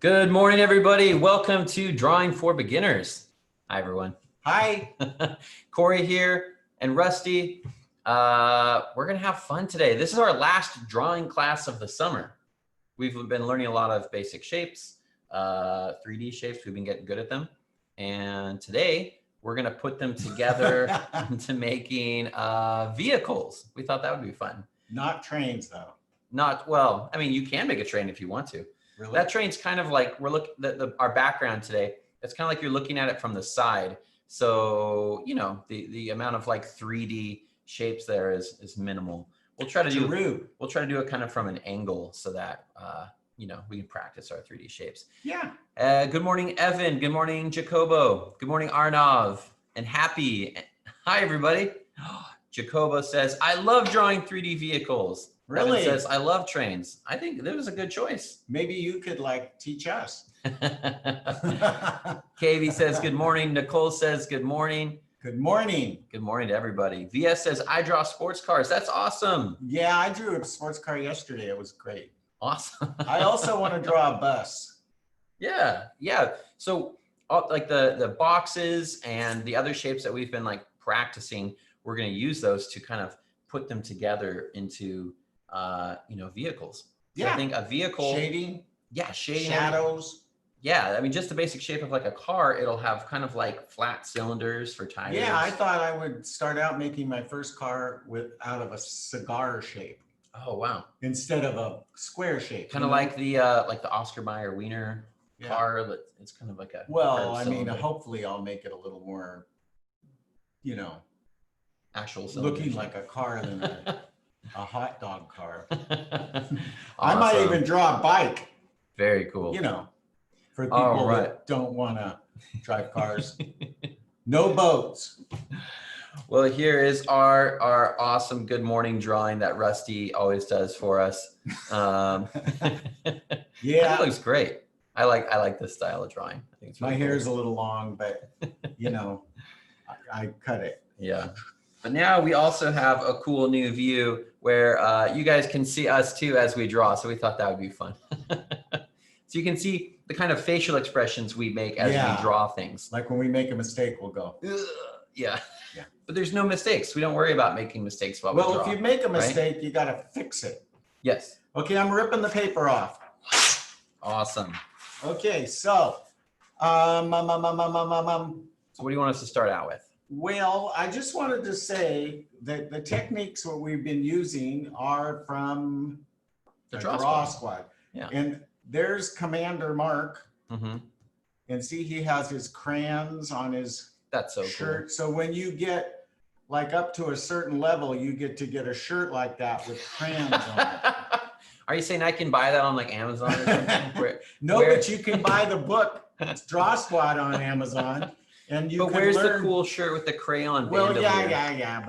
Good morning, everybody. Welcome to Drawing for Beginners. Hi, everyone. Hi. Corey here and Rusty. We're going to have fun today. This is our last drawing class of the summer. We've been learning a lot of basic shapes, 3D shapes. We've been getting good at them. And today, we're going to put them together into making vehicles. We thought that would be fun. Not trains, though. Well, I mean, you can make a train if you want to. Really? That train's kind of like we're looking our background today. It's kind of like you're looking at it from the side. So, you know, the amount of like 3D shapes there is minimal. We'll try to do it kind of from an angle so that you know, we can practice our 3D shapes. Yeah. Good morning, Evan. Good morning, Jacobo. Good morning, Arnav and Happy. Hi, everybody. Jacobo says, I love drawing 3D vehicles. Really? Evan says, I love trains. I think that was a good choice. Maybe you could like teach us. KV says, good morning. Nicole says, good morning. Good morning. Good morning to everybody. VS says, I draw sports cars. That's awesome. Yeah, I drew a sports car yesterday. It was great. Awesome. I also want to draw a bus. Yeah. So like the boxes and the other shapes that we've been like practicing, we're going to use those to kind of put them together into you know, vehicles. So Yeah. I think a vehicle. Shading. Yeah, shading. Shadows. Yeah, I mean, just the basic shape of like a car, it'll have kind of like flat cylinders for tires. Yeah, I thought I would start out making my first car out of a cigar shape. Oh, wow. Instead of a square shape. Kind of like the Oscar Mayer Wiener car. That it's kind of like a. Well, I mean, hopefully I'll make it a little more, you know, actual looking like a car than a hot dog car. Awesome. I might even draw a bike. Very cool. You know, for people that don't want to drive cars. No boats. Well, here is our awesome good morning drawing that Rusty always does for us. Yeah, it looks great. I like this style of drawing. I think it's really my hair is a little long, but you know, I cut it. Yeah. But now we also have a cool new view where you guys can see us too as we draw. So we thought that would be fun. So you can see the kind of facial expressions we make as we draw things. Like when we make a mistake, we'll go. Yeah. But there's no mistakes. We don't worry about making mistakes while we draw. Well, if you make a mistake, you got to fix it. Yes. Okay, I'm ripping the paper off. Awesome. Okay, so, So what do you want us to start out with? Well, I just wanted to say that the techniques that we've been using are from the Draw Squad. Yeah. And there's Commander Mark. Mm-hmm. And see, he has his crayons on his shirt. Cool. So when you get like up to a certain level, you get to get a shirt like that with crayons on it. Are you saying I can buy that on like Amazon or something? But you can buy the book Draw Squad on Amazon. And you but where's the cool shirt with the crayon? Well, yeah.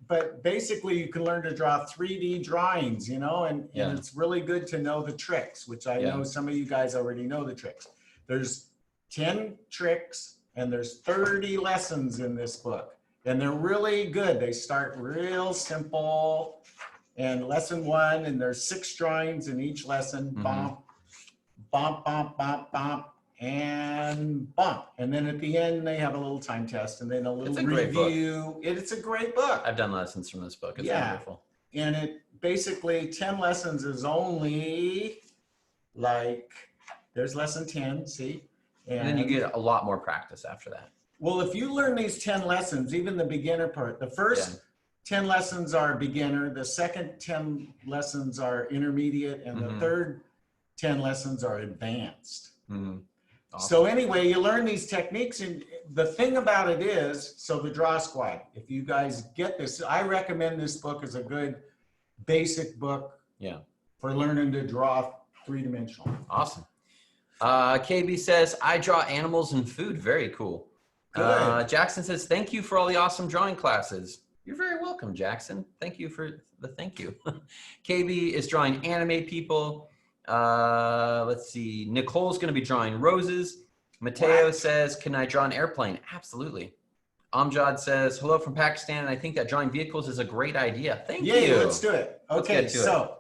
But basically, you can learn to draw 3D drawings, you know, and it's really good to know the tricks, which I know some of you guys already know the tricks. There's 10 tricks and there's 30 lessons in this book, and they're really good. They start real simple, and lesson 1, and there's 6 drawings in each lesson. Bump, bump, bump, bump, bump. And bump, and then at the end they have a little time test, and then a little review. It's a great book. I've done lessons from this book. It's wonderful. And it basically 10 lessons is only like there's lesson 10. See, and then you get a lot more practice after that. Well, if you learn these 10 lessons, even the beginner part, the first 10 lessons are beginner, the second 10 lessons are intermediate, and the third 10 lessons are advanced. Awesome. So anyway, you learn these techniques, and the thing about it is, so the Draw Squad, if you guys get this, I recommend this book as a good basic book for learning to draw 3-dimensional. Awesome. KB says, I draw animals and food. Very cool. Jackson says, thank you for all the awesome drawing classes. You're very welcome, Jackson. Thank you for the thank you. KB is drawing anime people. Let's see. Nicole's going to be drawing roses. Mateo says, can I draw an airplane? Absolutely. Amjad says, hello from Pakistan. And I think that drawing vehicles is a great idea. Thank you. Yeah, let's do it. Okay, so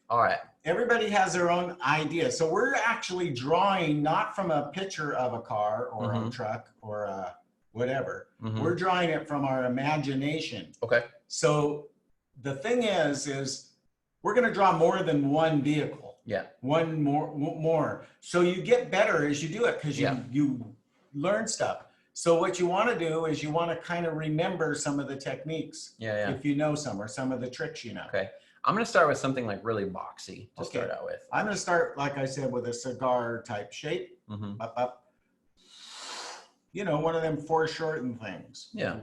All right. Everybody has their own idea. So we're actually drawing not from a picture of a car or a truck or a whatever. We're drawing it from our imagination. Okay. So the thing is we're going to draw more than one vehicle. Yeah. One more. So you get better as you do it because you learn stuff. So what you want to do is you want to kind of remember some of the techniques. Yeah. If you know some or some of the tricks you know. Okay. I'm going to start with something like really boxy to start out with. I'm going to start, like I said, with a cigar type shape. Up. You know, one of them foreshortened things. Yeah.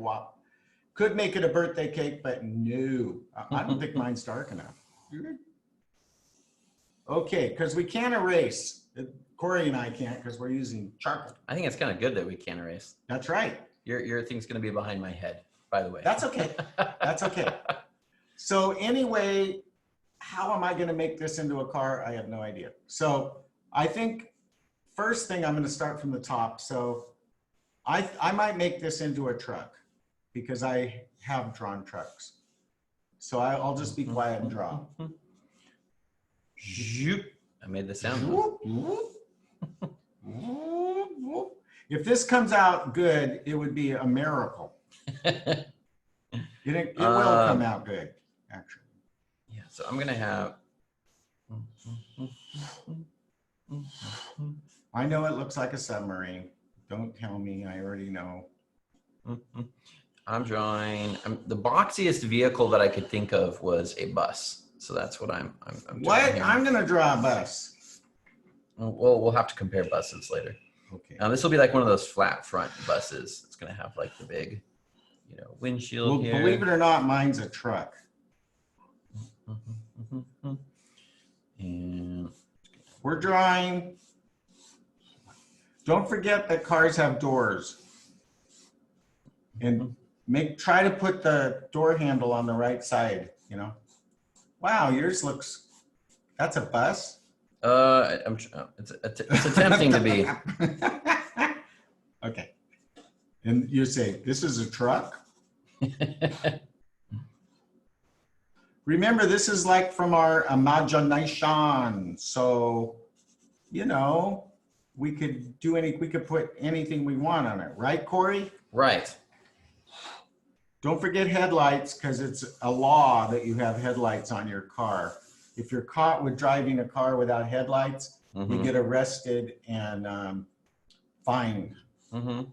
Could make it a birthday cake, but no. I don't think mine's dark enough. Okay, because we can't erase. Corey and I can't because we're using charcoal. I think it's kind of good that we can't erase. That's right. Your thing's going to be behind my head, by the way. That's okay. That's okay. So anyway, how am I going to make this into a car? I have no idea. So I think first thing I'm going to start from the top. So I might make this into a truck because I have drawn trucks. So I'll just be quiet and draw. I made the sound. If this comes out good, it would be a miracle. It will come out good, actually. Yeah, so I'm going to have... I know it looks like a submarine. Don't tell me, I already know. I'm drawing... the boxiest vehicle that I could think of was a bus. So that's what I'm what? I'm going to draw a bus. Well, we'll have to compare buses later. Okay. This will be like one of those flat front buses. It's going to have like the big, windshield here. Believe it or not, mine's a truck. And we're drawing. Don't forget that cars have doors. And try to put the door handle on the right side, Wow, yours looks, that's a bus? it's attempting to be. Okay. And you say, this is a truck? Remember, this is like from our imagination. So, we could put anything we want on it. Right, Corey? Right. Don't forget headlights because it's a law that you have headlights on your car. If you're caught with driving a car without headlights, you get arrested and fined. A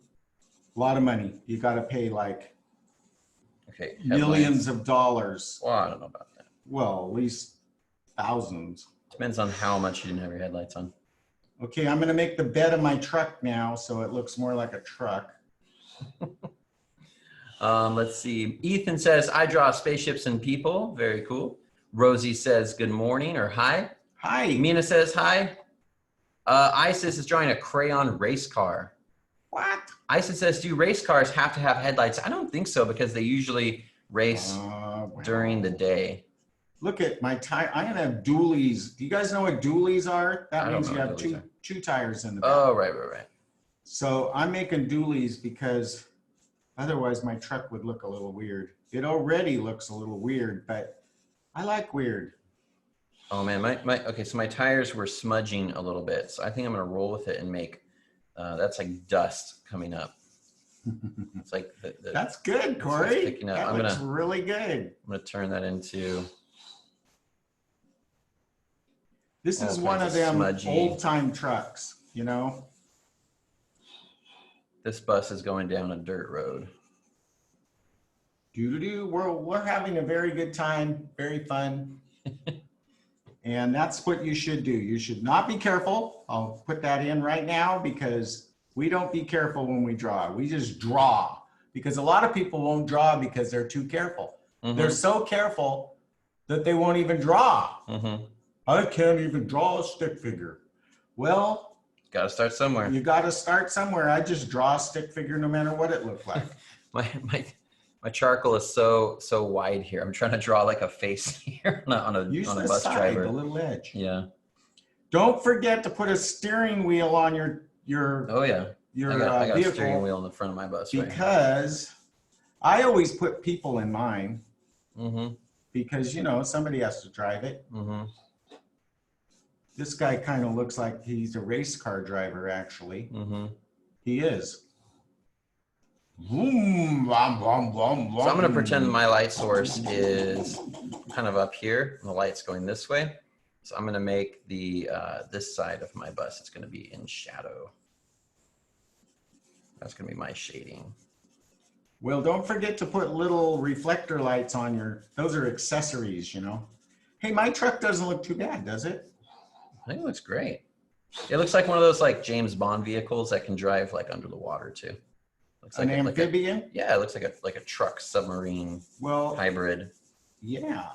lot of money. You got to pay like millions of dollars. Well, I don't know about that. Well, at least thousands. Depends on how much you didn't have your headlights on. Okay, I'm going to make the bed of my truck now so it looks more like a truck. Let's see. Ethan says, I draw spaceships and people. Very cool. Rosie says, good morning or hi. Hi. Mina says, hi. Isis is drawing a crayon race car. What? Isis says, do race cars have to have headlights? I don't think so because they usually race during the day. Look at my tire. I'm going to have dualies. Do you guys know what dualies are? That means you have two tires in the back. Oh, right. So I'm making dualies because otherwise my truck would look a little weird. It already looks a little weird, but I like weird. Oh man, so my tires were smudging a little bit. So I think I'm going to roll with it and make, that's like dust coming up. It's like that's good, Corey. Picking up. That looks really good. I'm going to turn that into. This is one of them old time trucks, This bus is going down a dirt road. We're having a very good time, very fun. And that's what you should do. You should not be careful. I'll put that in right now because we don't be careful when we draw. We just draw because a lot of people won't draw because they're too careful. They're so careful that they won't even draw. I can't even draw a stick figure. Well, got to start somewhere. You got to start somewhere. I just draw a stick figure no matter what it looked like. My charcoal is so wide here. I'm trying to draw like a face here on a bus driver. The little edge. Yeah. Don't forget to put a steering wheel on your I got a vehicle. steering wheel in the front of my bus. Because I always put people in mine. Because somebody has to drive it. This guy kind of looks like he's a race car driver, actually. He is. Vroom, vom, vom, vom, vom. So I'm going to pretend my light source is kind of up here, and the light's going this way. So I'm going to make the this side of my bus, it's going to be in shadow. That's going to be my shading. Well, don't forget to put little reflector lights on your, those are accessories, you know. Hey, my truck doesn't look too bad, does it? I think it looks great. It looks like one of those like James Bond vehicles that can drive like under the water too. Looks like an amphibian? Yeah, it looks like a truck submarine hybrid. Yeah.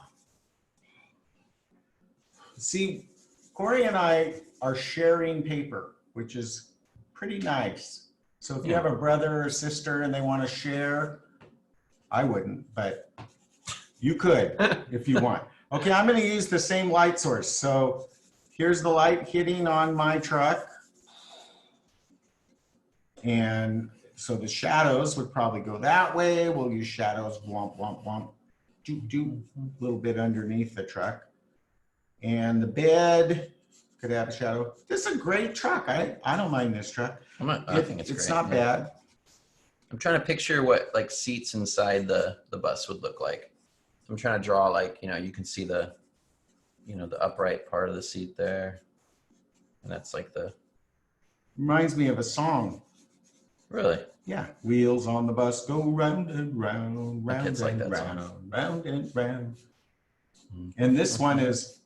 See, Corey and I are sharing paper, which is pretty nice. So if you have a brother or sister and they want to share, I wouldn't, but you could if you want. Okay, I'm going to use the same light source. So here's the light hitting on my truck. And so the shadows would probably go that way. We'll use shadows, womp, womp, womp, doop, doop, a little bit underneath the truck. And the bed could have a shadow. This is a great truck. I don't mind this truck. I think it's great. It's not bad. I'm trying to picture what like seats inside the bus would look like. So I'm trying to draw like, you know, you can see the, you know, the upright part of the seat there. And that's like the... Reminds me of a song. Really? Yeah. Wheels on the bus go round and round, round and like that round, song. round and round. And this one is,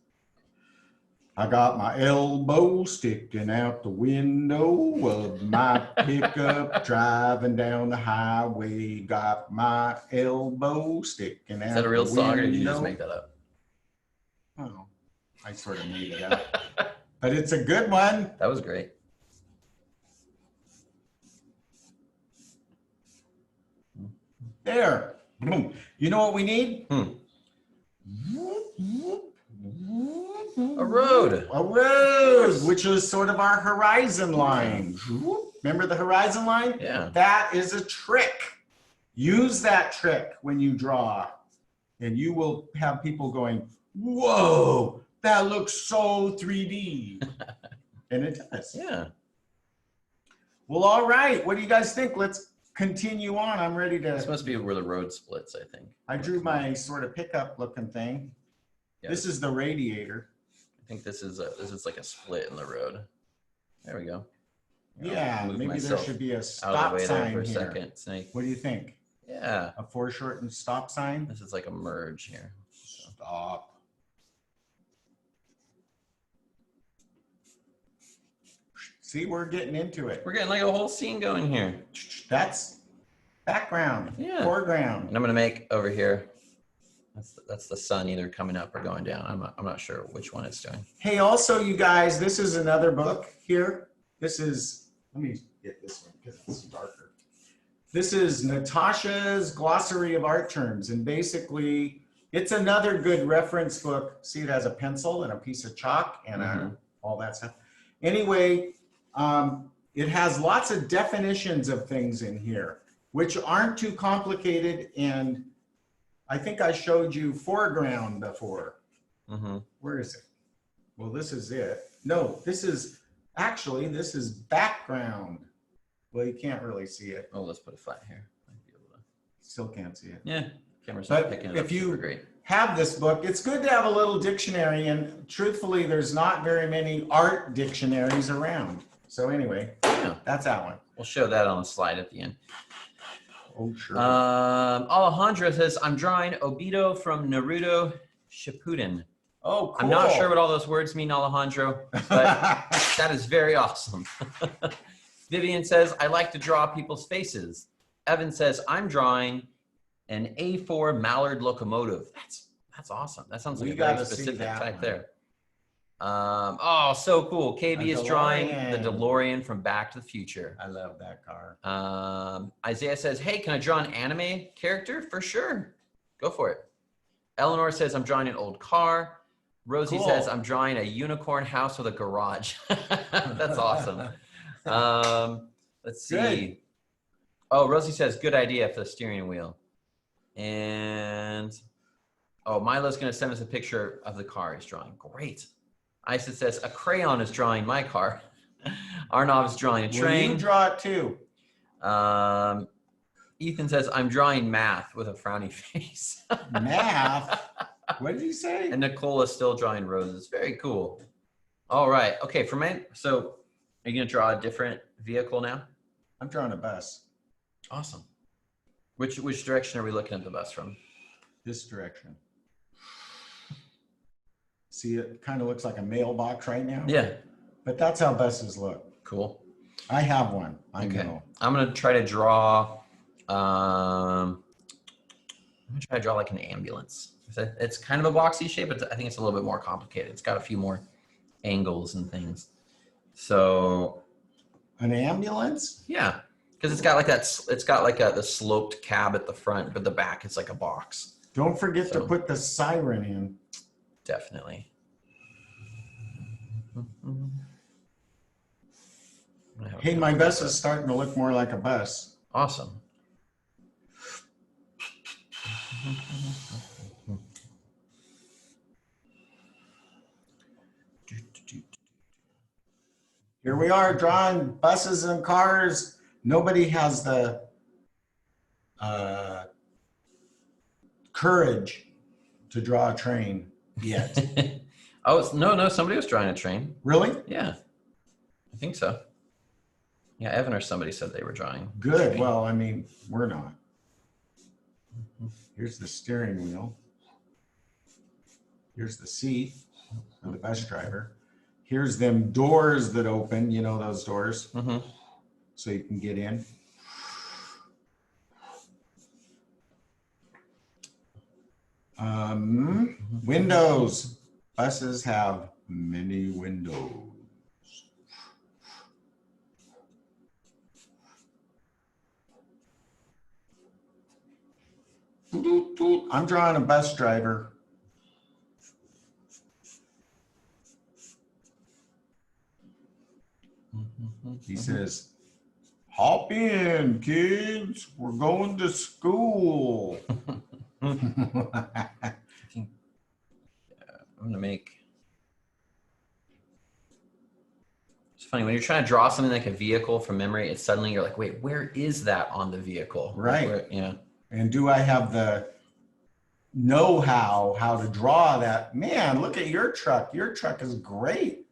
I got my elbow sticking out the window of my pickup driving down the highway. Got my elbow sticking out. Is that a real song or did you just make that up? Oh, I sort of made it up. But it's a good one. That was great. There. Boom. You know what we need? A road. A road, which is sort of our horizon line. Remember the horizon line? Yeah. That is a trick. Use that trick when you draw, and you will have people going, whoa, that looks so 3D. And it does. Yeah. Well, all right. What do you guys think? Let's continue on. I'm ready to. This must be where the road splits, I think. I drew my sort of pickup looking thing. Yeah, this is the radiator. I think this is like a split in the road. There we go. Yeah, maybe there should be a stop sign for a here. second, Snake. What do you think? Yeah. A foreshortened stop sign? This is like a merge here. Stop. See, we're getting into it. We're getting like a whole scene going here. That's background, foreground. And I'm gonna make over here. That's the sun either coming up or going down. I'm not sure which one it's doing. Hey, also you guys, this is another book here. This is, let me get this one because it's darker. This is Natasha's Glossary of Art Terms. And basically it's another good reference book. See, it has a pencil and a piece of chalk and all that stuff. Anyway, it has lots of definitions of things in here, which aren't too complicated. And I think I showed you foreground before. Where is it? Well, this is it. No, this is actually, this is background. Well, you can't really see it. Oh, let's put it flat here. Might be able to... Still can't see it. Yeah, camera's not picking it up. If you great. Have this book, it's good to have a little dictionary. And truthfully, there's not very many art dictionaries around. So anyway, that's that one. We'll show that on the slide at the end. Oh, sure. Alejandro says, I'm drawing Obito from Naruto Shippuden. Oh, cool. I'm not sure what all those words mean, Alejandro, but that is very awesome. Vivian says, I like to draw people's faces. Evan says, I'm drawing an A4 Mallard locomotive. That's awesome. That sounds like a very specific type there. Oh, so cool. KB is drawing the DeLorean from Back to the Future. I love that car. Isaiah says, hey, can I draw an anime character? For sure. Go for it. Eleanor says, I'm drawing an old car. Rosie says, I'm drawing a unicorn house with a garage. That's awesome. Let's see. Good. Oh, Rosie says, good idea for the steering wheel. And, oh, Milo's going to send us a picture of the car he's drawing. Great. Isis says, a crayon is drawing my car. Arnav's drawing a train. Well, you draw it too. Ethan says, I'm drawing math with a frowny face. Math? What did you say? And Nicole is still drawing roses. Very cool. All right. Okay. So are you going to draw a different vehicle now? I'm drawing a bus. Awesome. Which direction are we looking at the bus from? This direction. See, it kind of looks like a mailbox right now. Yeah. But that's how buses look. Cool. I have one. I Okay. know. I'm going to try to draw, like an ambulance. It's kind of a boxy shape, but I think it's a little bit more complicated. It's got a few more angles and things. So. An ambulance? Yeah. Because it's got like the sloped cab at the front, but the back is like a box. Don't forget to put the siren in. Definitely. Hey, my bus is starting to look more like a bus. Awesome. Here we are drawing buses and cars. Nobody has the courage to draw a train yet. Oh, no, somebody was drawing a train. Really? Yeah, I think so. Yeah, Evan or somebody said they were drawing. Good. Well, I mean, we're not. Here's the steering wheel. Here's the seat of the bus driver. Here's them doors that open, you know, those doors, so you can get in. Windows. Buses have many windows. I'm drawing a bus driver. He says, hop in, kids. We're going to school. I'm going to make... It's funny, when you're trying to draw something like a vehicle from memory, it's suddenly you're like, wait, where is that on the vehicle? Right. Yeah. And do I have the know-how how to draw that? Man, look at your truck. Your truck is great.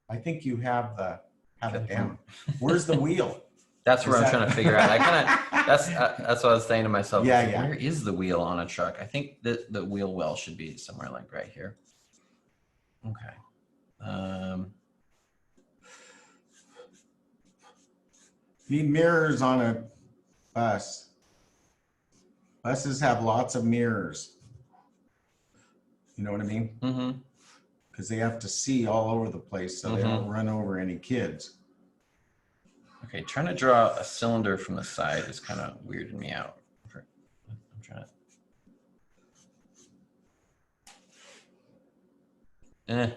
I think you have it down. Where's the wheel? That's where I'm trying to figure out. That's what I was saying to myself. Yeah, yeah. Where is the wheel on a truck? I think the wheel well should be somewhere like right here. Okay. Need mirrors on a bus. Buses have lots of mirrors. You know what I mean? Mm-hmm. Because they have to see all over the place so they don't run over any kids. Okay, trying to draw a cylinder from the side is kind of weirding me out. I'm trying to...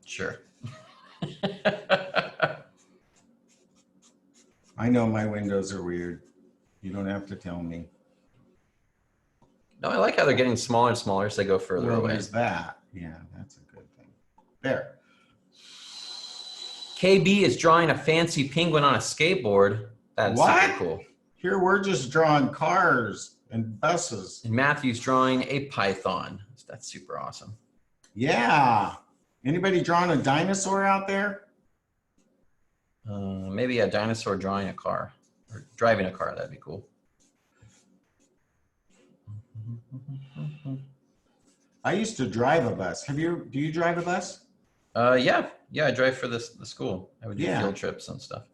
Sure. I know my windows are weird. You don't have to tell me. No, I like how they're getting smaller and smaller as they go further away. There's that. Yeah, that's a good thing. There. KB is drawing a fancy penguin on a skateboard. That's super cool. Here we're just drawing cars and buses. And Matthew's drawing a python. That's super awesome. Yeah. Anybody drawing a dinosaur out there? Maybe a dinosaur drawing a car or driving a car. That'd be cool. I used to drive a bus. Do you drive a bus? Yeah, I drive for the school. I would do field trips and stuff.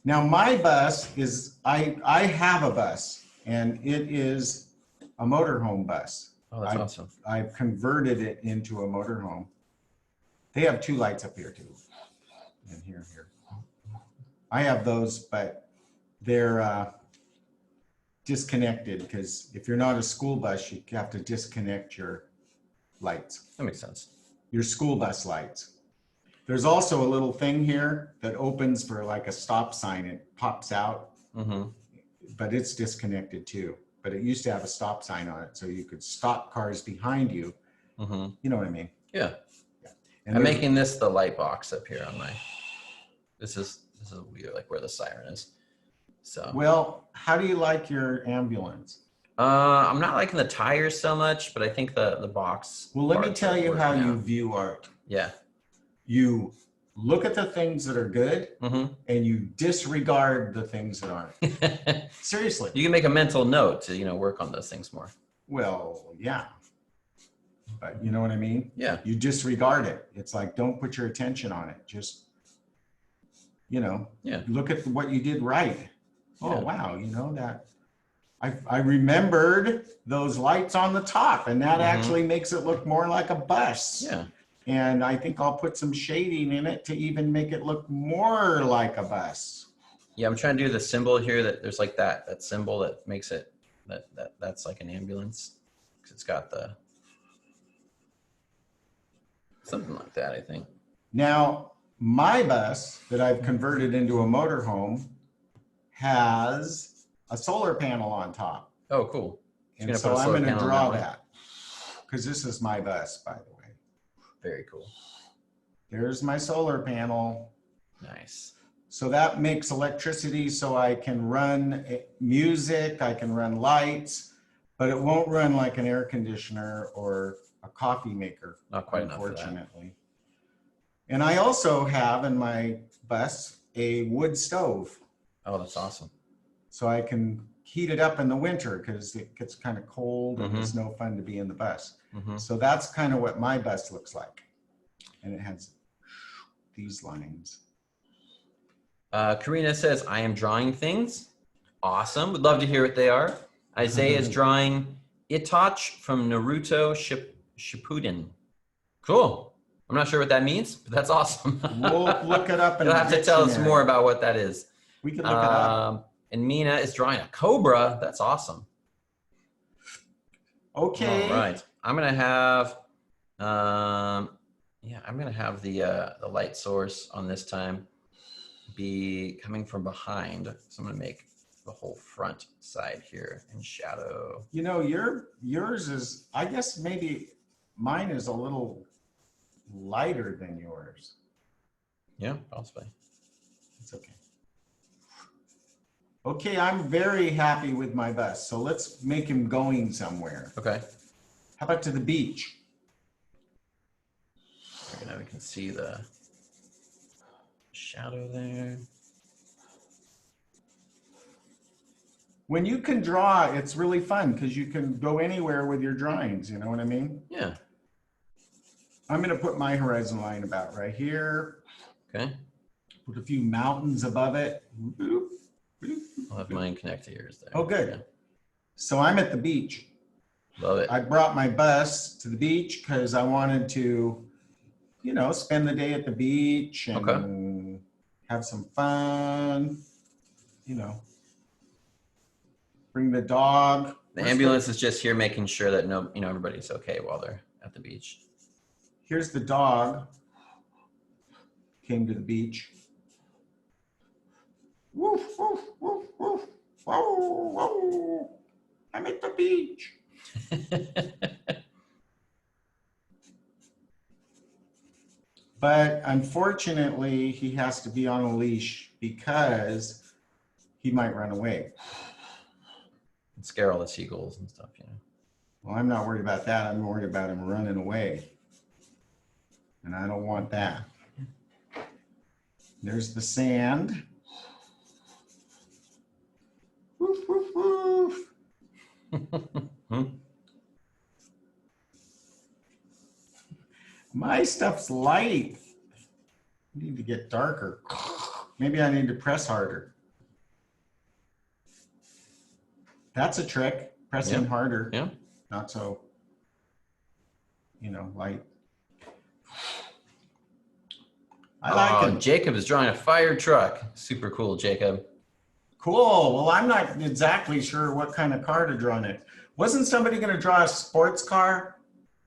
Now my bus is, I have a bus and it is a motorhome bus. Oh, that's awesome. I've converted it into a motorhome. They have two lights up here too. And here. I have those, but they're disconnected because if you're not a school bus, you have to disconnect your lights. That makes sense. Your school bus lights. There's also a little thing here that opens for like a stop sign. It pops out, but it's disconnected too. But it used to have a stop sign on it, so you could stop cars behind you. You know what I mean? Yeah. And I'm making this the light box up here on my. This is weird, like where the siren is. So. Well, how do you like your ambulance? I'm not liking the tires so much, but I think the box. Well, let me tell you how you view art. Yeah. You look at the things that are good, and you disregard the things that aren't. Seriously. You can make a mental note to work on those things more. Well, yeah. But you know what I mean? Yeah. You disregard it. It's like, don't put your attention on it. Just, look at what you did right. Oh, wow. That I remembered those lights on the top, and that actually makes it look more like a bus. Yeah. And I think I'll put some shading in it to even make it look more like a bus. Yeah, I'm trying to do the symbol here that there's like that symbol that makes it that's like an ambulance. 'Cause it's got something like that, I think. Now, my bus that I've converted into a motorhome has a solar panel on top. Oh, cool. And so I'm going to draw that because this is my bus, by the way. Very cool. There's my solar panel. Nice. So that makes electricity so I can run music, I can run lights, but it won't run like an air conditioner or a coffee maker. Not quite enough for that. Unfortunately. And I also have in my bus a wood stove. Oh, that's awesome. So I can heat it up in the winter because it gets kind of cold and it's no fun to be in the bus. So that's kind of what my bus looks like. And it has these lines. Karina says, I am drawing things. Awesome. Would love to hear what they are. Isaiah is drawing Itachi from Naruto Shippuden. Cool. I'm not sure what that means, but that's awesome. We'll look it up. You'll have to tell us more about what that is. We can look it up. And Mina is drawing a cobra. That's awesome. Okay. All right. I'm going to have, I'm going to have the light source on this time be coming from behind. So I'm going to make the whole front side here in shadow. Yours is, I guess maybe mine is a little lighter than yours. Yeah, possibly. It's okay. Okay, I'm very happy with my bus. So let's make him going somewhere. Okay. How about to the beach? Now we can see the shadow there. When you can draw, it's really fun because you can go anywhere with your drawings. You know what I mean? Yeah. I'm going to put my horizon line about right here. Okay. Put a few mountains above it. I'll have mine connect to yours there. Oh, good. Yeah. So I'm at the beach. Love it. I brought my bus to the beach because I wanted to, spend the day at the beach and have some fun, bring the dog. The ambulance is just here making sure that everybody's okay while they're at the beach. Here's the dog. Came to the beach. Woof, woof, woof, woof. Whoa, whoa. I'm at the beach. But unfortunately, he has to be on a leash because he might run away. And scare all the seagulls and stuff, Well, I'm not worried about that. I'm worried about him running away. And I don't want that. There's the sand. Woof, woof, woof. My stuff's light. I need to get darker. Maybe I need to press harder. That's a trick. Pressing harder. Yeah. Not so, light. I like it. Jacob is drawing a fire truck. Super cool, Jacob. Cool. Well, I'm not exactly sure what kind of car to draw next. Wasn't somebody going to draw a sports car?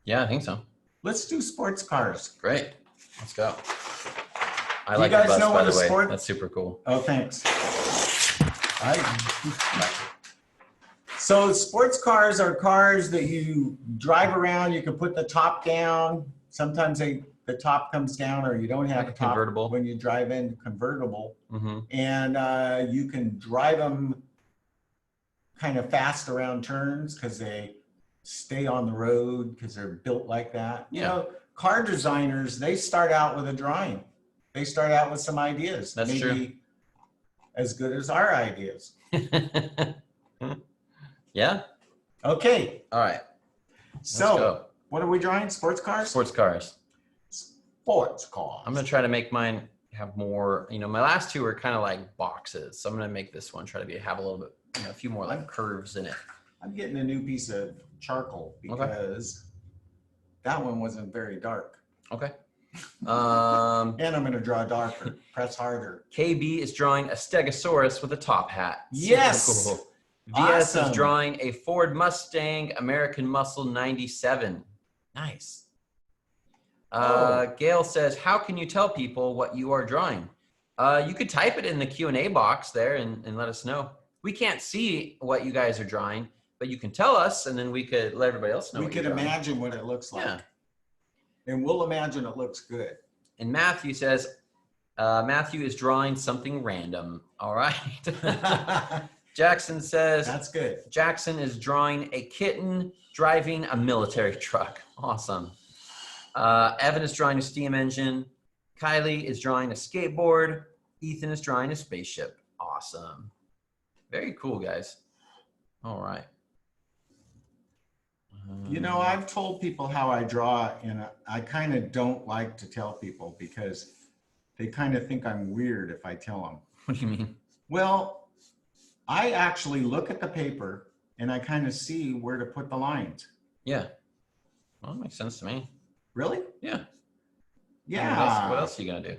Yeah, I think so. Let's do sports cars. Great. Let's go. I Do like you guys the bus, know by what the a way. sport? That's super cool. Oh, thanks. So sports cars are cars that you drive around. You can put the top down. Sometimes they the top comes down, or you don't have Like a top convertible. when you drive in, convertible. Mm-hmm. And you can drive them kind of fast around turns because they stay on the road because they're built like that. You know, car designers, they start out with a drawing. They start out with some ideas. That's maybe true. as good as our ideas. Yeah. Okay. All right. So what are we drawing? Sports cars? Sports cars. Sports cars. I'm going to try to make mine have more, you know, my last two were kind of like boxes. So I'm going to make this one try to have a little bit, you know, a few more like curves in it. I'm getting a new piece of charcoal because that one wasn't very dark. Okay. And I'm going to draw darker, press harder. KB is drawing a Stegosaurus with a top hat. Yes. Super cool. VS Awesome. is drawing a Ford Mustang American Muscle 97. Nice. Gail says, how can you tell people what you are drawing? You could type it in the Q&A box there and let us know. We can't see what you guys are drawing, but you can tell us, and then we could let everybody else know. We could imagine what it looks like. Yeah. And we'll imagine it looks good. And Matthew says, Matthew is drawing something random. All right. Jackson says, that's good. Jackson is drawing a kitten driving a military truck. Awesome. Evan is drawing a steam engine. Kylie is drawing a skateboard. Ethan is drawing a spaceship. Awesome. Very cool, guys. All right. You know, I've told people how I draw, and I kind of don't like to tell people because they kind of think I'm weird if I tell them. What do you mean? Well, I actually look at the paper and I kind of see where to put the lines. Yeah. Well, that makes sense to me. Really? Yeah. Yeah. What else are you going to do?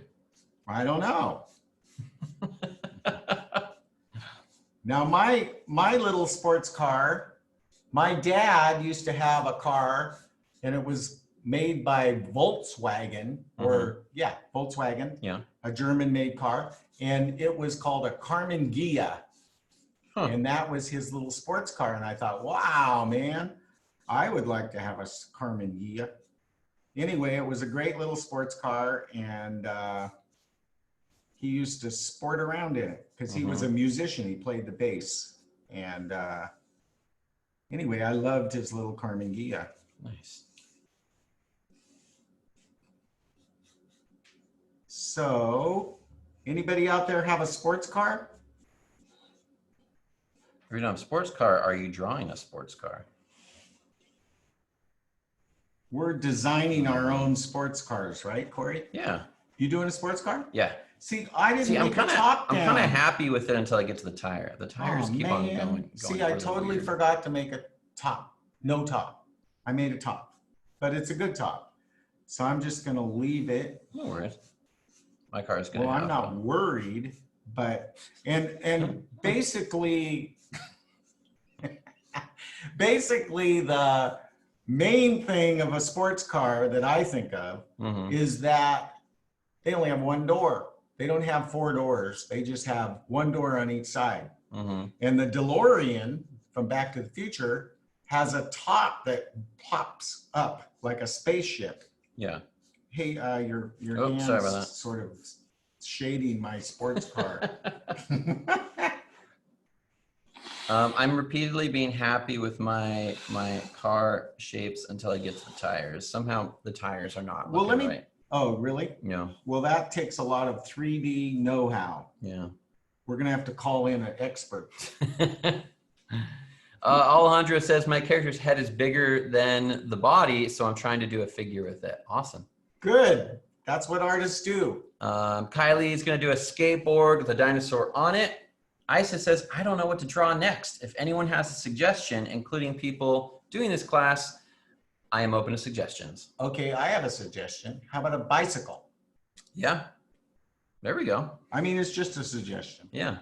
I don't know. Now, my little sports car, my dad used to have a car, and it was made by Volkswagen, Volkswagen, a German-made car, and it was called a Carmen Ghia. Huh. And that was his little sports car. And I thought, wow, man, I would like to have a Carmen Ghia. Anyway, it was a great little sports car, and he used to sport around in it because he was a musician. He played the bass. And anyway, I loved his little Carmen Ghia. Nice. So, anybody out there have a sports car? If you don't have a sports car, are you drawing a sports car? We're designing our own sports cars, right, Corey? Yeah. You doing a sports car? Yeah. See, I didn't make the top down. I'm kind of happy with it until I get to the tire. The tires keep on going. See, I totally forgot to make a top. No top. I made a top, but it's a good top. So I'm just going to leave it. No worries. My car is going to Well, I'm not worried, but, and basically, the main thing of a sports car that I think of is that they only have one door. They don't have four doors. They just have one door on each side. And the DeLorean from Back to the Future has a top that pops up like a spaceship. Yeah. Hey, your hand's sorry about that. Sort of shading my sports car. I'm repeatedly being happy with my car shapes until I get to the tires. Somehow the tires are not looking right. Oh, really? Yeah. Well, that takes a lot of 3D know-how. Yeah. We're going to have to call in an expert. Alejandro says, my character's head is bigger than the body, so I'm trying to do a figure with it. Awesome. Good. That's what artists do. Kylie is going to do a skateboard with a dinosaur on it. Isa says, I don't know what to draw next. If anyone has a suggestion, including people doing this class, I am open to suggestions. Okay, I have a suggestion. How about a bicycle? Yeah. There we go. I mean, it's just a suggestion. Yeah.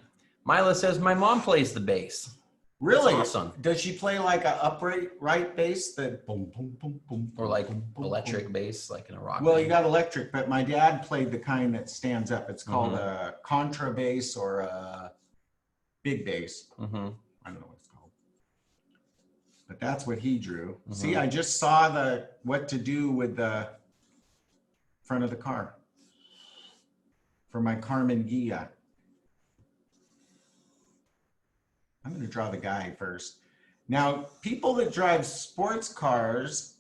Mila says, my mom plays the bass. Really? That's awesome. Does she play like an upright bass? That boom, boom, boom, boom. Or like boom, boom, electric boom. bass, like in a rock Well, band. you got electric, but my dad played the kind that stands up. It's called a contrabass or a big bass. I don't know what it's called. But that's what he drew. See, I just saw what to do with the front of the car for my Carmen Ghia. I'm going to draw the guy first. Now, people that drive sports cars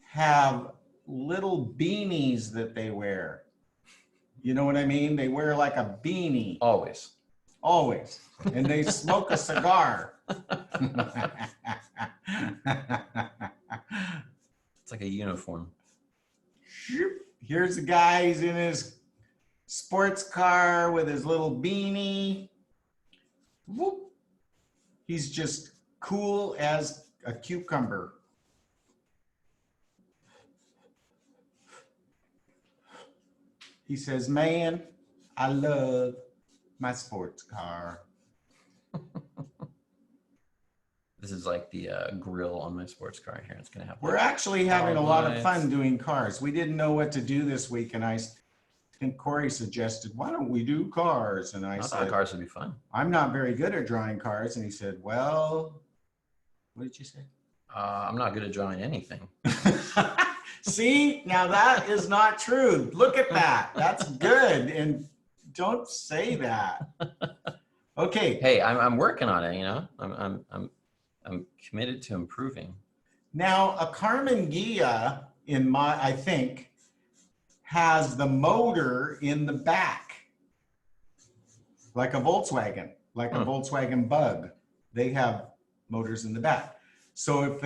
have little beanies that they wear. You know what I mean? They wear like a beanie. Always. Always. And they smoke a cigar. It's like a uniform. Here's the guy, he's in his sports car with his little beanie. Whoop. He's just cool as a cucumber. He says, man, I love my sports car. This is like the grill on my sports car here. It's going to have. We're actually having a lot of fun doing cars. We didn't know what to do this week, and I think Corey suggested, why don't we do cars? And I said, cars would be fun. I'm not very good at drawing cars. And he said, well, what did you say? I'm not good at drawing anything. See, now that is not true. Look at that. That's good. And don't say that. Okay. Hey, I'm working on it. You know, I'm committed to improving. Now, a Carmen Ghia I think, has the motor in the back, like a Volkswagen, like a Volkswagen Bug. They have motors in the back. So if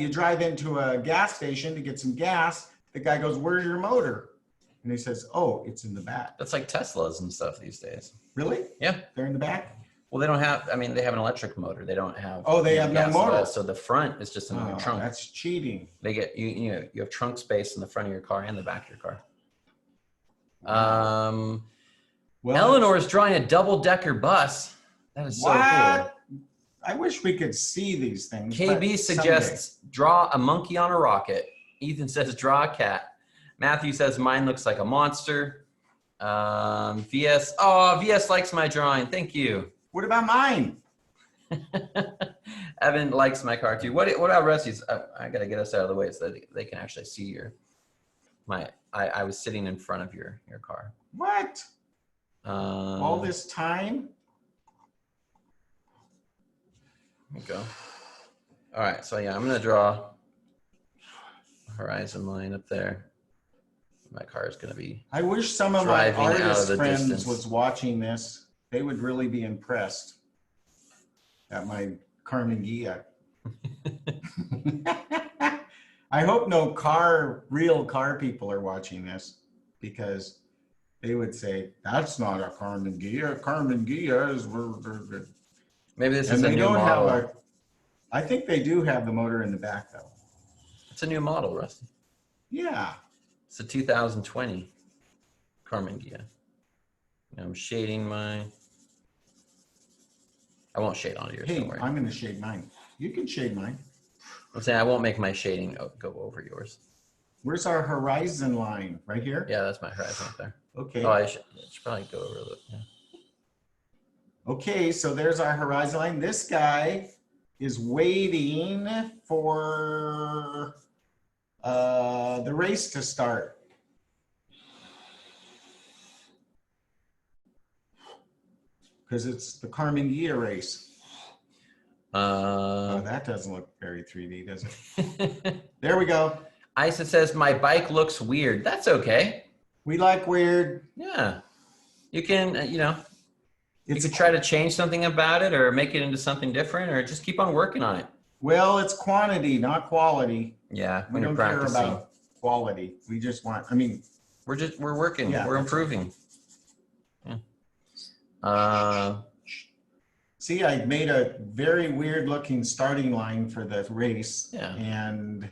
you drive into a gas station to get some gas, the guy goes, where's your motor? And he says, oh, it's in the back. That's like Teslas and stuff these days. Really? Yeah. They're in the back? Well, they don't have, they have an electric motor. They don't have. Oh, they have no motor. So the front is just another trunk. That's cheating. They get, you have trunk space in the front of your car and the back of your car. Well, Eleanor is drawing a double-decker bus. That is so cool. I wish we could see these things. KB suggests draw a monkey on a rocket. Ethan says draw a cat. Matthew says mine looks like a monster. VS likes my drawing. Thank you. What about mine? Evan likes my car too. What about Rusty's? I gotta get us out of the way so that they can actually see I was sitting in front of your car. What? All this time? There we go. All right, so yeah, I'm gonna draw a horizon line up there. My car is gonna be. I wish some of my artist friends was watching this. They would really be impressed at my Carmen Ghia. I hope no real car people are watching this, because they would say, that's not a Carmen Ghia. Carmen Ghia is... Maybe this is a new model. I think they do have the motor in the back, though. It's a new model, Rusty. Yeah. It's a 2020 Carmen Ghia. I'm shading my... I won't shade onto yours. Hey, don't worry. I'm going to shade mine. You can shade mine. I'm saying I won't make my shading go over yours. Where's our horizon line? Right here? Yeah, that's my horizon up there. Okay. Oh, I should probably go over a little. Yeah. Okay, so there's our horizon line. This guy is waiting for the race to start. Because it's the Carmen Ghia race. Oh, that doesn't look very 3D, does it? There we go. Isa says, my bike looks weird. That's okay. We like weird. Yeah. You can, you could try to change something about it or make it into something different or just keep on working on it. Well, it's quantity, not quality. Yeah. We don't care about quality. We just want, we're working. Yeah, we're improving. Yeah. See, I made a very weird looking starting line for the race. Yeah. And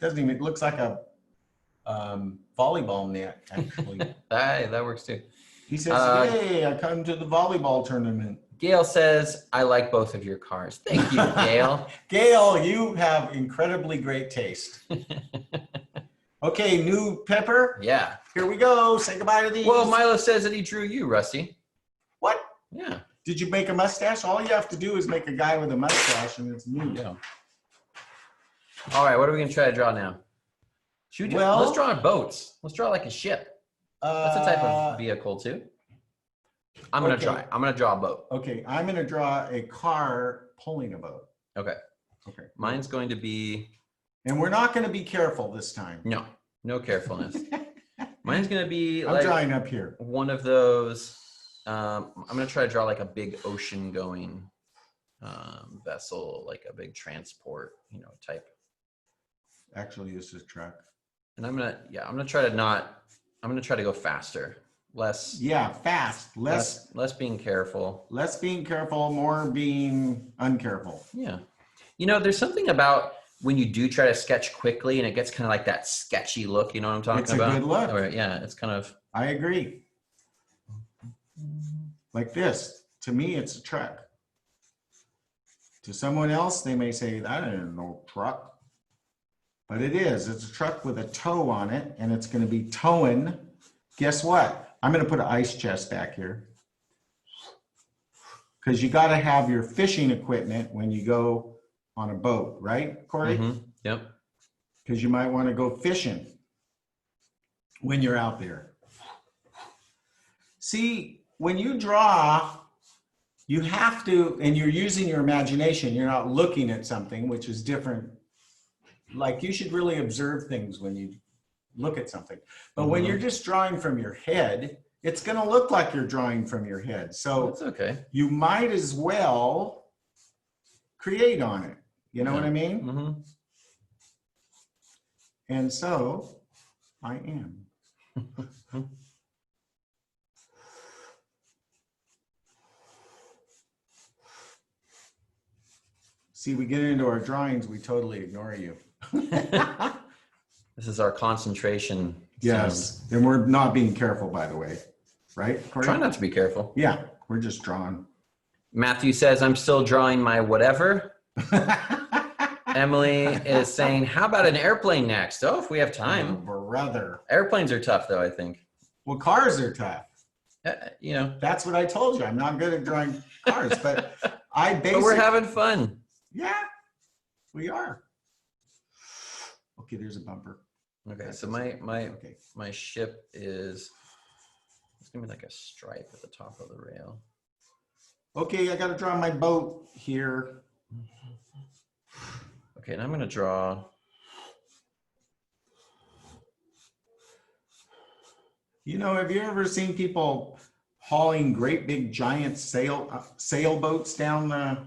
it looks like a volleyball net, actually. That works too. He says, hey, I come to the volleyball tournament. Gail says, I like both of your cars. Thank you, Gail. Gail, you have incredibly great taste. Okay, new pepper. Yeah. Here we go. Say goodbye to these. Well, Milo says that he drew you, Rusty. What? Yeah. Did you make a mustache? All you have to do is make a guy with a mustache and it's new. Yeah. All right, what are we going to try to draw now? Should we let's draw boats. Let's draw like a ship. That's a type of vehicle too. I'm gonna try. I'm gonna draw a boat. Okay, I'm gonna draw a car pulling a boat. Okay. Okay. Mine's going to be. And we're not gonna be careful this time. No, no carefulness. Mine's gonna be. I'm drawing up here. One of those. I'm gonna try to draw like a big ocean-going vessel, like a big transport, type. Actually, this is truck. And I'm gonna try to go faster. Less. Yeah, fast. Less being careful. Less being careful, more being uncareful. Yeah. There's something about when you do try to sketch quickly and it gets kind of like that sketchy look, you know what I'm talking about? It's a good look. Or, yeah, it's kind of. I agree. Like this. To me, it's a truck. To someone else, they may say, that ain't no truck. But it is. It's a truck with a tow on it, and it's going to be towing. Guess what? I'm going to put an ice chest back here. Because you got to have your fishing equipment when you go on a boat, right, Corey? Mm-hmm. Yep. Because you might want to go fishing when you're out there. See, when you draw, you have to, and you're using your imagination, you're not looking at something, which is different. Like you should really observe things when you look at something. But when you're just drawing from your head, it's going to look like you're drawing from your head. So that's okay. You might as well create on it. You know what I mean? Mm-hmm. And so I am. See, we get into our drawings, we totally ignore you. This is our concentration. Yes, and we're not being careful, by the way, right, Corey? Try not to be careful. Yeah, we're just drawing. Matthew says, I'm still drawing my whatever. Emily is saying, how about an airplane next? Oh, if we have time. Oh, brother. Airplanes are tough, though, I think. Well, cars are tough. That's what I told you. I'm not good at drawing cars, but but we're having fun. Yeah, we are. Okay, there's a bumper. Okay, so my ship is, it's gonna be like a stripe at the top of the rail. Okay, I gotta draw my boat here. Okay, and I'm gonna draw. Have you ever seen people hauling great big giant sailboats down the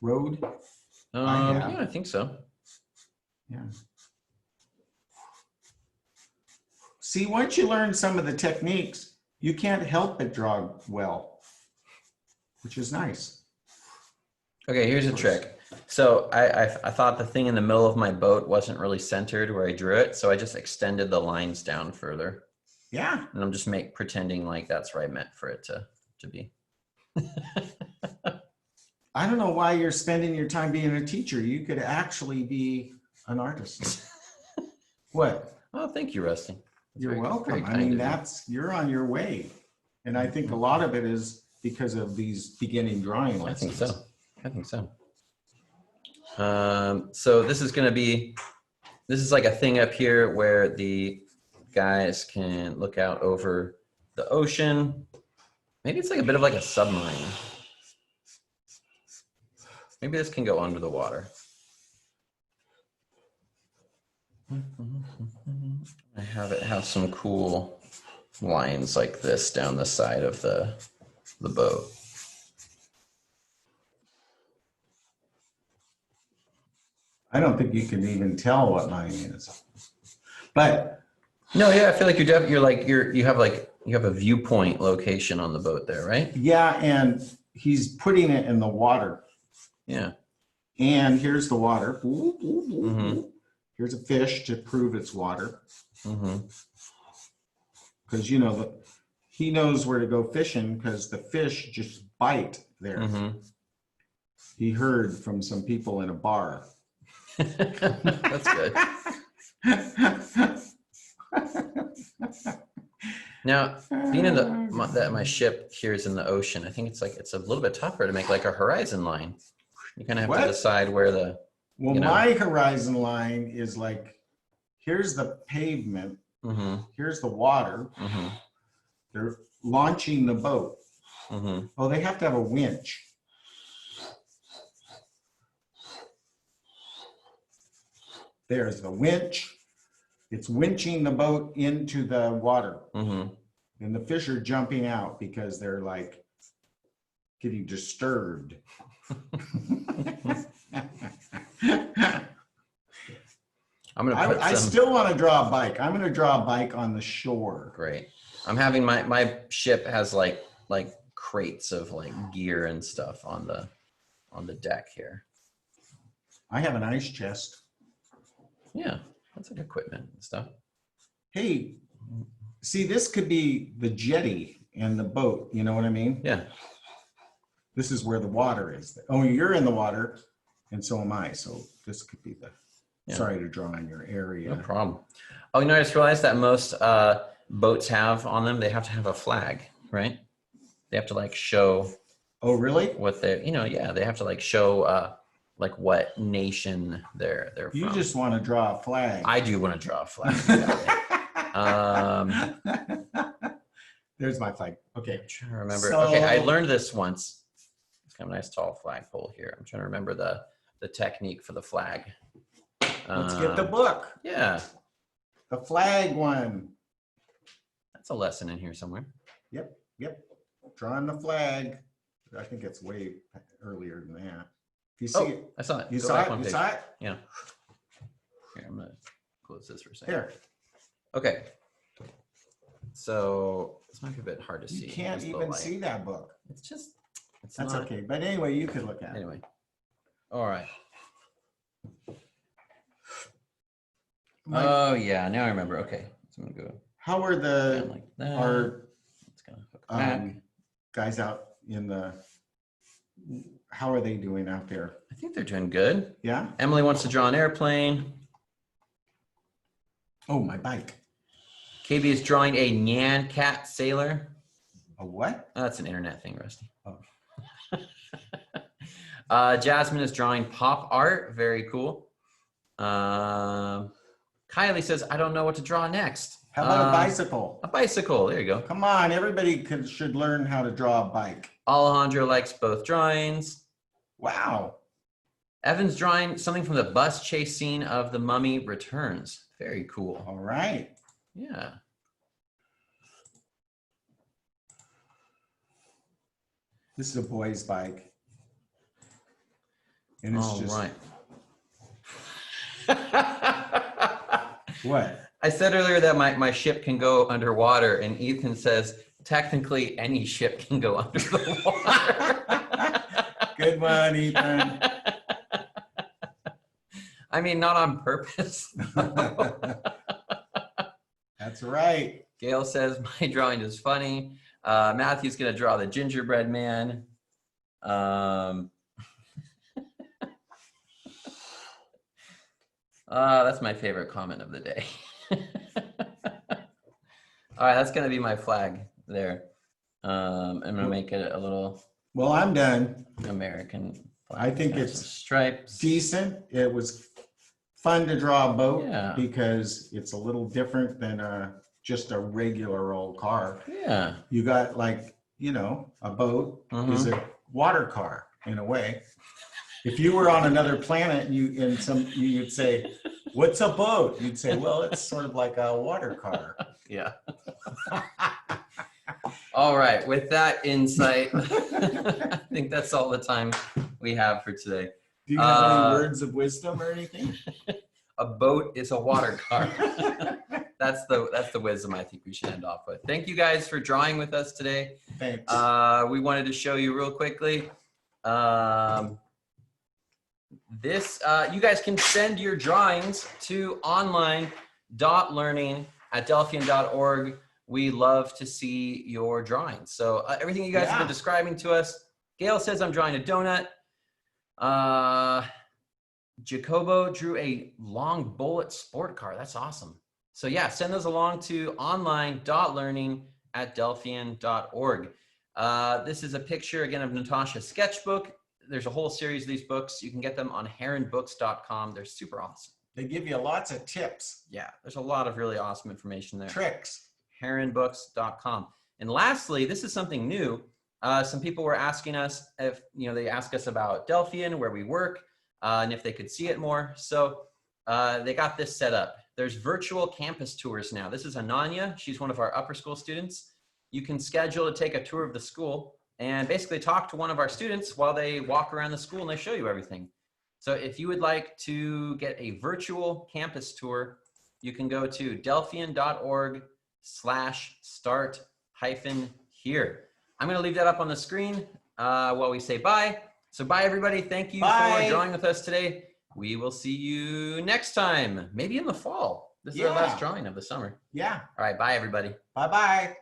road? Yeah, I think so. Yeah. See, once you learn some of the techniques, you can't help but draw well, which is nice. Okay, here's a trick. So I thought the thing in the middle of my boat wasn't really centered where I drew it, so I just extended the lines down further. Yeah. And I'm just pretending like that's where I meant for it to be. I don't know why you're spending your time being a teacher. You could actually be an artist. What? Oh, thank you, Rusty. You're welcome. I mean, you're on your way. And I think a lot of it is because of these beginning drawing lessons. I think so. So this is like a thing up here where the guys can look out over the ocean. Maybe it's like a bit of like a submarine. Maybe this can go under the water. I have it have some cool lines like this down the side of the boat. I don't think you can even tell what mine is. But no, yeah, I feel like you have a viewpoint location on the boat there, right? Yeah, and he's putting it in the water. Yeah. And here's the water. Mm-hmm. Here's a fish to prove it's water. Mm-hmm. Because he knows where to go fishing because the fish just bite there. Mm-hmm. He heard from some people in a bar. That's good. Now, being in my ship here is in the ocean, I think it's a little bit tougher to make like a horizon line. You kind of have to decide where the. Well, my horizon line is like Here's the pavement. Mm-hmm. Here's the water. Mm-hmm. They're launching the boat. Mm-hmm. Oh, they have to have a winch. There's the winch. It's winching the boat into the water. Mm-hmm. And the fish are jumping out because they're like getting disturbed. I still want to draw a bike. I'm going to draw a bike on the shore. Great. I'm having my ship has like crates of like gear and stuff on the deck here. I have an ice chest. Yeah, that's like equipment and stuff. Hey, see, this could be the jetty and the boat. You know what I mean? Yeah. This is where the water is. Oh, you're in the water, and so am I. So this could be the. Yeah. Sorry to draw in your area. No problem. Oh, you know, I just realized that most boats have on them, they have to have a flag, right? They have to like show. Oh, really? What they, yeah, they have to like show like what nation they're from. You just want to draw a flag. I do want to draw a flag. There's my flag. Okay. I'm trying to remember. So, okay, I learned this once. It's kind of a nice tall flagpole here. I'm trying to remember the technique for the flag. Let's get the book. Yeah. The flag one. That's a lesson in here somewhere. Yep. Drawing the flag. I think it's way earlier than that. If you see it. I saw it. You saw it? You saw it? Yeah. Here, I'm going to close this for a second. Here. Okay. So this might be a bit hard to see. You can't even see that book. It's just, that's not, okay. But anyway, you could look at it. Anyway. All right. Oh yeah, now I remember. Okay, so I'm gonna go. How are the like that. Our it's gonna hook back. Guys out in the? How are they doing out there? I think they're doing good. Yeah. Emily wants to draw an airplane. Oh, my bike. KB is drawing a Nyan cat sailor. A what? Oh, that's an internet thing, Rusty. Oh. Jasmine is drawing pop art. Very cool. Kylie says, I don't know what to draw next. How about a bicycle? A bicycle. There you go. Come on. Everybody should learn how to draw a bike. Alejandro likes both drawings. Wow. Evan's drawing something from the bus chase scene of The Mummy Returns. Very cool. All right. Yeah. This is a boy's bike. And it's just right. What? I said earlier that my ship can go underwater, and Ethan says, technically any ship can go under the water. Good one, Ethan. I mean, not on purpose. That's right. Gail says, my drawing is funny. Matthew's going to draw the gingerbread man. That's my favorite comment of the day. All right, that's going to be my flag there. I'm going to make it a little. Well, I'm done. American flag. I think it's stripes. Decent. It was fun to draw a boat because it's a little different than just a regular old car. Yeah. You got like, a boat is a water car in a way. If you were on another planet and you'd say, what's a boat? You'd say, well, it's sort of like a water car. Yeah. All right. With that insight, I think that's all the time we have for today. Do you have any words of wisdom or anything? A boat is a water car. That's the wisdom I think we should end off with. Thank you guys for drawing with us today. Thanks. We wanted to show you real quickly. You guys can send your drawings to online.learning@delphian.org. We love to see your drawings. So everything you guys have been describing to us. Gail says, I'm drawing a donut. Jacobo drew a long bullet sport car. That's awesome. So yeah, send those along to online.learning@delphian.org. This is a picture again of Natasha's sketchbook. There's a whole series of these books. You can get them on heronbooks.com. They're super awesome. They give you lots of tips. Yeah, there's a lot of really awesome information there. Tricks. heronbooks.com. And lastly, this is something new. Some people were asking us if, they ask us about Delphian, where we work, and if they could see it more. So they got this set up. There's virtual campus tours now. This is Ananya. She's one of our upper school students. You can schedule to take a tour of the school and basically talk to one of our students while they walk around the school and they show you everything. So if you would like to get a virtual campus tour, you can go to delphian.org/start-here. I'm going to leave that up on the screen while we say bye. So bye, everybody. Thank you for drawing with us today. We will see you next time, maybe in the fall. This is our last drawing of the summer. Yeah. All right. Bye, everybody. Bye-bye.